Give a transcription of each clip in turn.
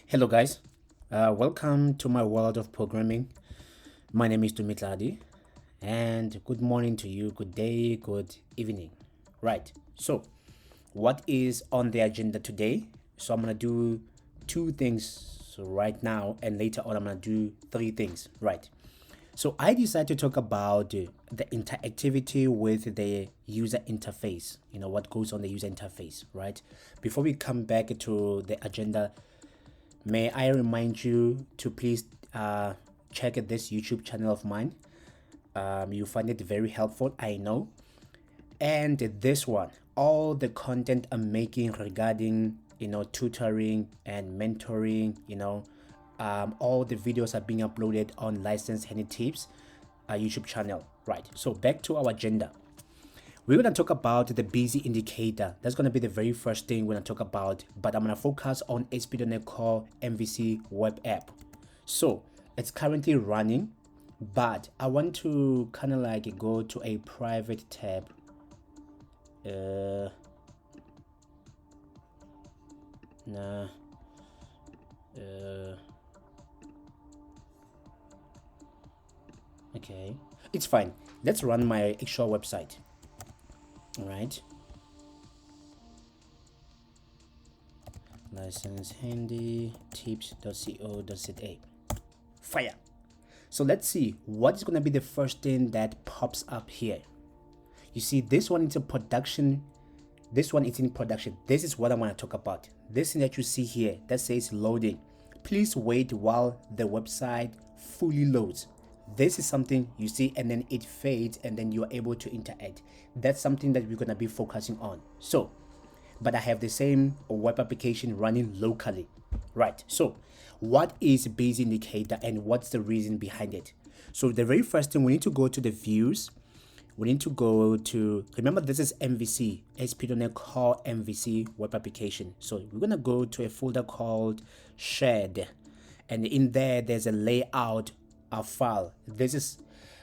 Hello guys, welcome to my world of programming. My name is Tumitladi and good morning to you, good day, good evening. Right, so what is on the agenda today? So I'm gonna do two things right now and later on I'm gonna do three things, right? So I decided to talk about the interactivity with the user interface, what goes on the user interface, right? Before we come back to the agenda, may I remind you to please check this YouTube channel of mine. You find it very helpful, I know. And this one, all the content I'm making regarding, tutoring and mentoring, all the videos are being uploaded on Licensed Handy Tips YouTube channel. Right, so back to our agenda. We're going to talk about the busy indicator. That's going to be the very first thing we're going to talk about, but I'm going to focus on ASP.NET Core MVC Web app. So it's currently running, but I want to kind of like go to a private tab. Okay, it's fine. Let's run my actual website. All right, license handy tips.co.za. Fire. So let's see what is going to be the first thing that pops up here. You see, this one is a production. This one is in production. This is what I want to talk about. This thing that you see here that says loading. Please wait while the website fully loads. This is something you see and then it fades and then you are able to interact. That's something that we're going to be focusing on. So, but I have the same web application running locally. Right, so what is busy indicator and what's the reason behind it? So the very first thing, we need to go to the views. We need to go to, remember this is MVC, ASP.NET Core MVC Web Application. So we're going to go to a folder called shared, and in there there's a layout file. This is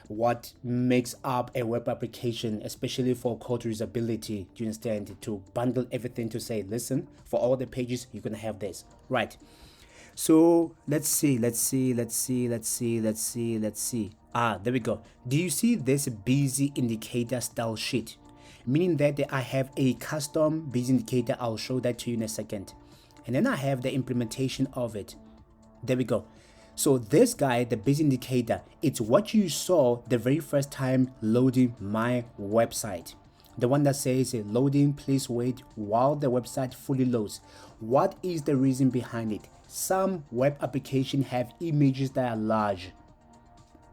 what makes up a web application, especially for code reusability. Do you understand? To bundle everything to say, listen, for all the pages you're gonna have this, right? So let's see. There we go. Do you see this busy indicator style sheet? Meaning that I have a custom busy indicator. I'll show that to you in a second. And then I have the implementation of it. There we go. So this guy, the busy indicator, it's what you saw the very first time loading my website. The one that says loading, please wait while the website fully loads. What is the reason behind it? Some web applications have images that are large.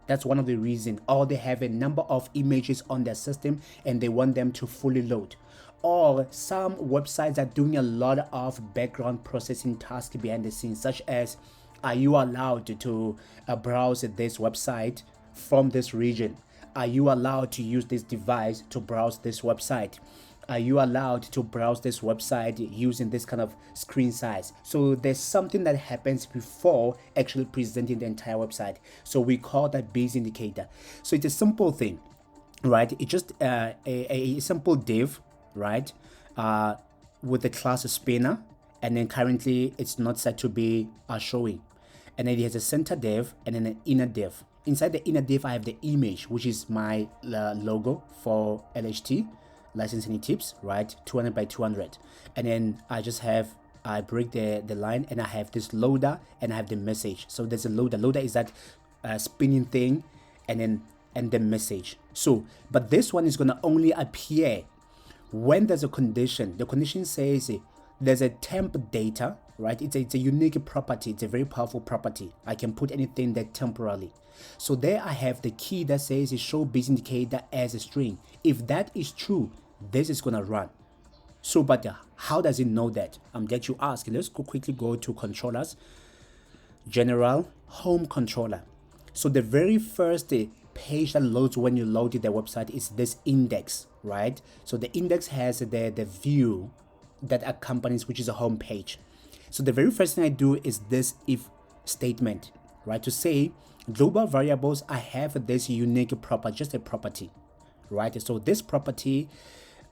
That's one of the reasons. Or they have a number of images on their system and they want them to fully load. Or some websites are doing a lot of background processing tasks behind the scenes, such as, are you allowed to browse this website from this region? Are you allowed to use this device to browse this website? Are you allowed to browse this website using this kind of screen size? So there's something that happens before actually presenting the entire website. So we call that busy indicator. So it's a simple thing, right? It's just a simple div, right? With the class spinner. And then currently it's not set to be showing. And then it has a center div and then an inner div. Inside the inner div, I have the image, which is my logo for LHT, Licensed Handy Tips, right? 200 by 200. And then I break the line and I have this loader and I have the message. So there's a loader. Loader is that spinning thing and the message. So, but this one is going to only appear when there's a condition. The condition says there's a temp data, right? It's a unique property. It's a very powerful property. I can put anything there temporarily. So there I have the key that says show busy indicator as a string. If that is true, this is gonna run. So, but how does it know that? That you ask. Let's quickly go to controllers, general, home controller. So the very first page that loads when you load the website is this index, right? So the index has the view that accompanies, which is a home page. So the very first thing I do is this if statement, right? To say global variables, I have this unique property, just a property, right? So this property,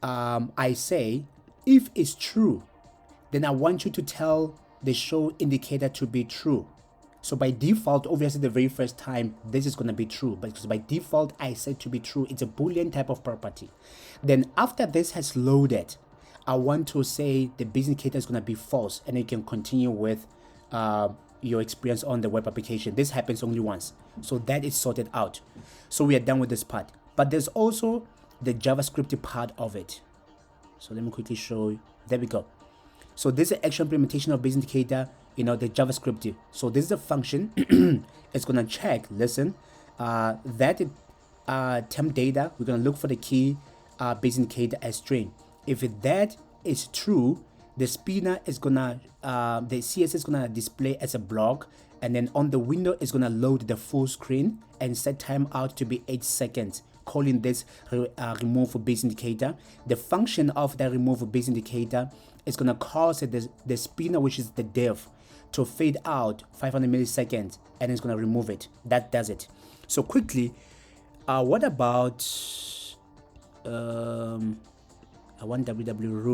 I say if it's true, then I want you to tell the show indicator to be true. So by default, obviously the very first time this is going to be true, but because by default I set to be true, it's a Boolean type of property. Then after this has loaded, I want to say the busy indicator is going to be false, and you can continue with your experience on the web application. This happens only once, so that is sorted out. So we are done with this part, but there's also the JavaScript part of it. So let me quickly show you. There we go. So this is an actual implementation of busy indicator, the JavaScript. So this is a function. It's gonna check, listen, that temp data, we're gonna look for the key busy indicator as string. If that is true, the spinner is gonna the CSS is gonna display as a block, and then on the window is gonna load the full screen and set timeout to be 8 seconds, calling this remove busy indicator. The function of the remove busy indicator is gonna cause the spinner, which is the div, to fade out 500 milliseconds, and it's gonna remove it. That does it. So quickly, what about I want www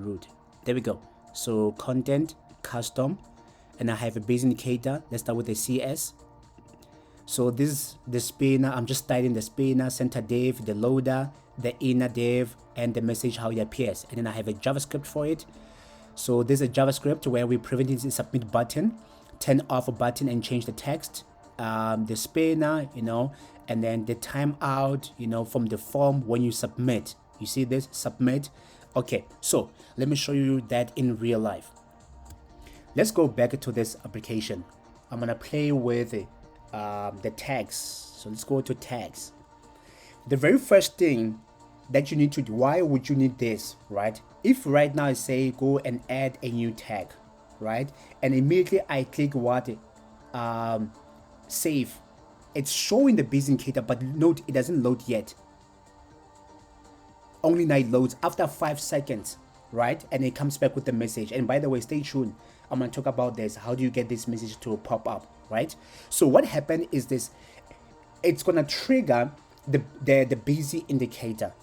root. There we go. So content custom, and I have a busy indicator. Let's start with the CS. So this is the spinner. I'm just styling the spinner, center div, the loader, the inner div, and the message how it appears. And then I have a JavaScript for it. So this is a JavaScript where we prevent the submit button, turn off a button and change the text, the spinner, and then the timeout, from the form when you submit. You see this, submit. Okay, so let me show you that in real life. Let's go back to this application. I'm gonna play with the tags. So let's go to tags. The very first thing that you need to do, why would you need this, right? If right now I say go and add a new tag, right, and immediately I click what save, it's showing the busy indicator, but note it doesn't load yet. Only now it loads after 5 seconds, right? And it comes back with the message. And by the way, stay tuned, I'm going to talk about this. How do you get this message to pop up, right? So what happened is this, it's going to trigger the busy indicator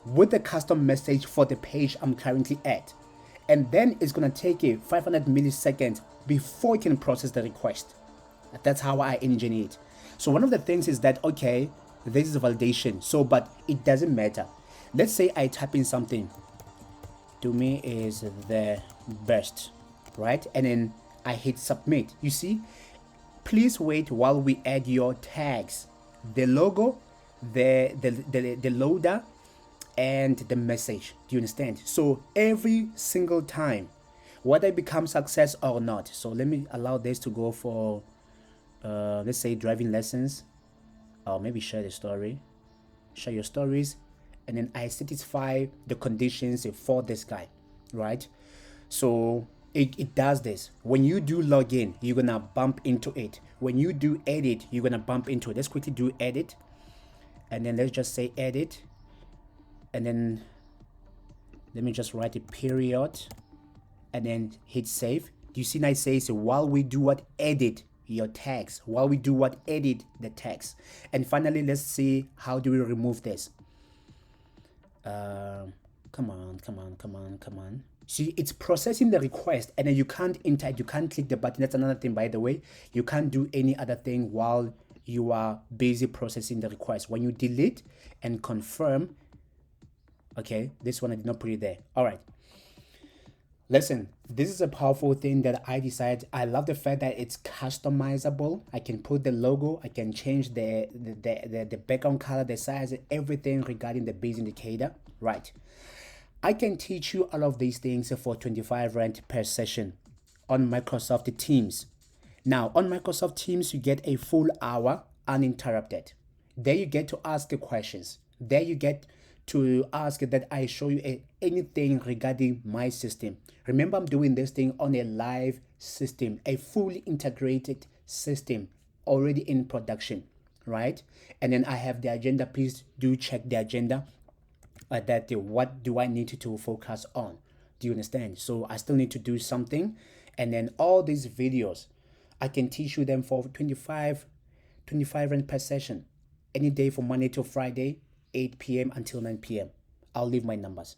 with the custom message for the page I'm currently at, and then it's going to take it 500 milliseconds before it can process the request. That's how I engineer it. So one of the things is that, okay, this is a validation, so but it doesn't matter. Let's say I type in something, to me is the best, right? And then I hit submit. You see, please wait while we add your tags, the logo, the loader, and the message. Do you understand? So every single time, whether it becomes success or not. So let me allow this to go for let's say driving lessons, or maybe share the story, share your stories, and then I satisfy the conditions for this guy, right? So it does this. When you do login, you're gonna bump into it. When you do edit, you're gonna bump into it. Let's quickly do edit, and then let's just say edit, and then let me just write a period and then hit save. Do you see now it says while we do what, edit your tags, while we do what, edit the tags. And finally, let's see how do we remove this. Come on. See, it's processing the request, and then you can't enter it, you can't click the button. That's another thing, by the way. You can't do any other thing while you are busy processing the request. When you delete and confirm, okay, this one I did not put it there. All right, listen, this is a powerful thing that I decided. I love the fact that it's customizable. I can put the logo, I can change the background color, the size, everything regarding the busy indicator, right? I can teach you all of these things for 25 Rand per session on Microsoft Teams. Now, on Microsoft Teams, you get a full hour uninterrupted. There you get to ask the questions. There you get to ask that I show you anything regarding my system. Remember, I'm doing this thing on a live system, a fully integrated system already in production, right? And then I have the agenda. Please do check the agenda. That what do I need to focus on? Do you understand? So I still need to do something, and then all these videos I can teach you them for 25 Rand per session, any day from Monday to Friday, 8 p.m. until 9 p.m. I'll leave my numbers.